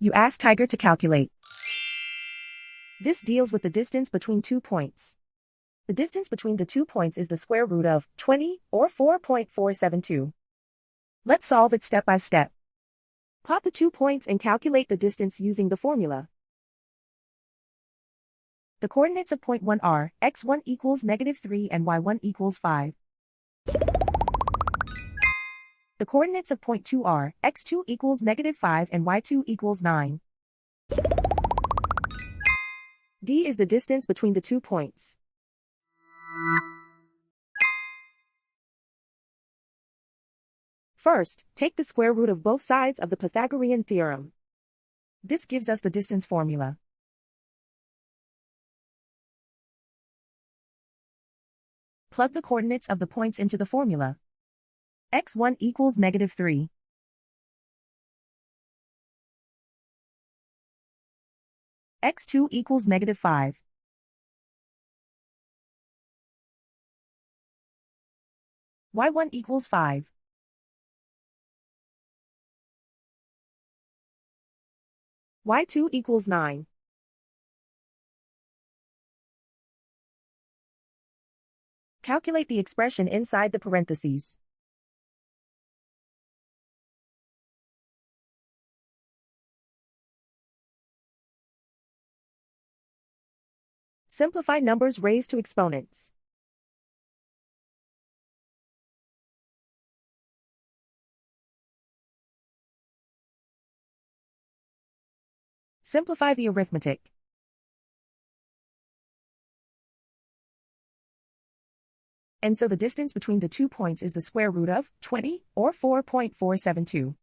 You ask Tiger to calculate. This deals with the distance between 2 points. The distance between the 2 points is the square root of 20, or 4.472. Let's solve it step by step. Plot the 2 points and calculate the distance using the formula. The coordinates of point 1 are x1 equals -3 and y1 equals 5. The coordinates of point 2 are x2 equals -5 and y2 equals 9. D is the distance between the 2 points. First, take the square root of both sides of the Pythagorean theorem. This gives us the distance formula. Plug the coordinates of the points into the formula. x1 equals -3. x2 equals -5. y1 equals 5. y2 equals 9. Calculate the expression inside the parentheses. Simplify numbers raised to exponents. Simplify the arithmetic. And so the distance between the 2 points is the square root of 20, or 4.472.